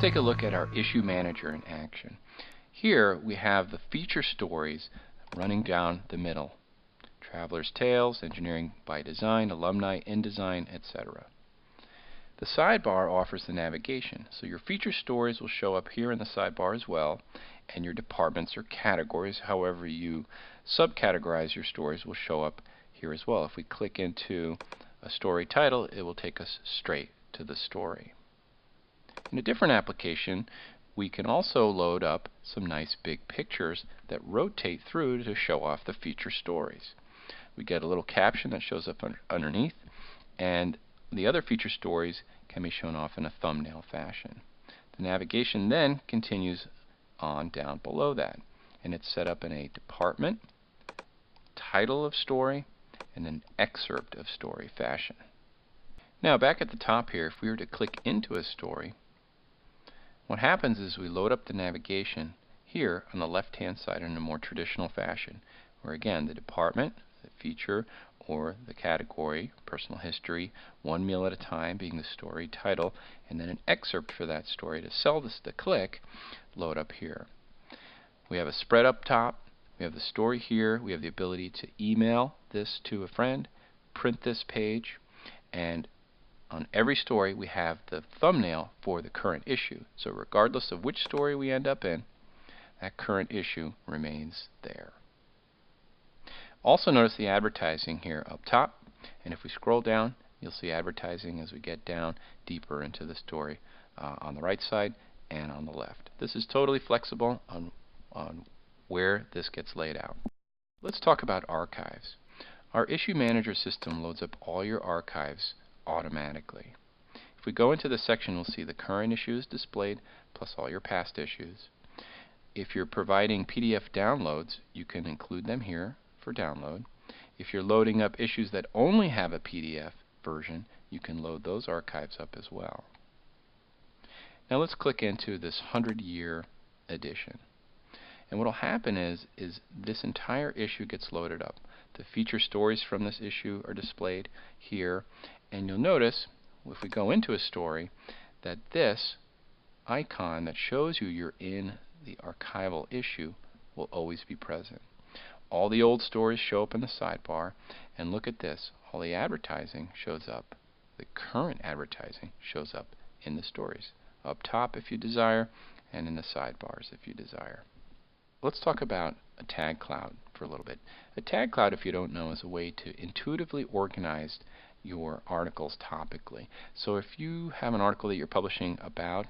take a look at our issue manager in action. Here we have the feature stories running down the middle. Traveler's Tales, Engineering by Design, Alumni, InDesign, etc. The sidebar offers the navigation, so your feature stories will show up here in the sidebar as well, and your departments or categories, however you subcategorize your stories, will show up here as well. If we click into a story title, it will take us straight to the story. In a different application, we can also load up some nice big pictures that rotate through to show off the feature stories. We get a little caption that shows up underneath, and the other feature stories can be shown off in a thumbnail fashion. The navigation then continues on down below that, and it's set up in a department, title of story, and an excerpt of story fashion. Now back at the top here, if we were to click into a story, what happens is we load up the navigation here on the left hand side in a more traditional fashion, where again the department, the feature, or the category, personal history, one meal at a time being the story title, and then an excerpt for that story to sell this to click, load up here. We have a spread up top, we have the story here, we have the ability to email this to a friend, print this page, and on every story we have the thumbnail for the current issue. So regardless of which story we end up in, that current issue remains there. Also notice the advertising here up top, and if we scroll down, you'll see advertising as we get down deeper into the story on the right side and on the left. This is totally flexible on where this gets laid out. Let's talk about archives. Our issue manager system loads up all your archives automatically. If we go into the section, we'll see the current issues displayed plus all your past issues. If you're providing PDF downloads, you can include them here for download. If you're loading up issues that only have a PDF version, you can load those archives up as well. Now let's click into this 100-year edition. And what will happen is this entire issue gets loaded up. The feature stories from this issue are displayed here, and you'll notice if we go into a story that this icon that shows you you're in the archival issue will always be present. All the old stories show up in the sidebar, and look at this, all the advertising shows up. The current advertising shows up in the stories, up top if you desire, and in the sidebars if you desire. Let's talk about a tag cloud for a little bit. A tag cloud, if you don't know, is a way to intuitively organize your articles topically. So if you have an article that you're publishing about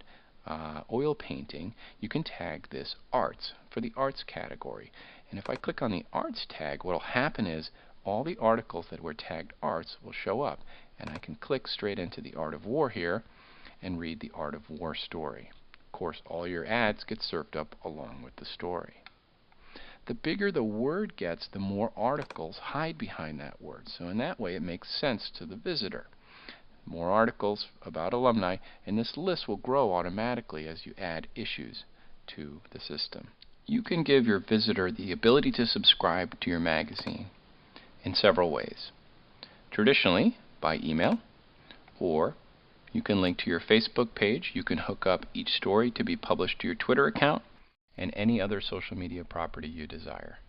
oil painting, you can tag this arts for the arts category. And if I click on the arts tag, what will happen is all the articles that were tagged arts will show up, and I can click straight into the Art of War here and read the Art of War story. Of course, all your ads get served up along with the story. The bigger the word gets, the more articles hide behind that word. So in that way, it makes sense to the visitor. More articles about alumni, and this list will grow automatically as you add issues to the system. You can give your visitor the ability to subscribe to your magazine in several ways. Traditionally, by email, or you can link to your Facebook page. You can hook up each story to be published to your Twitter account and any other social media property you desire.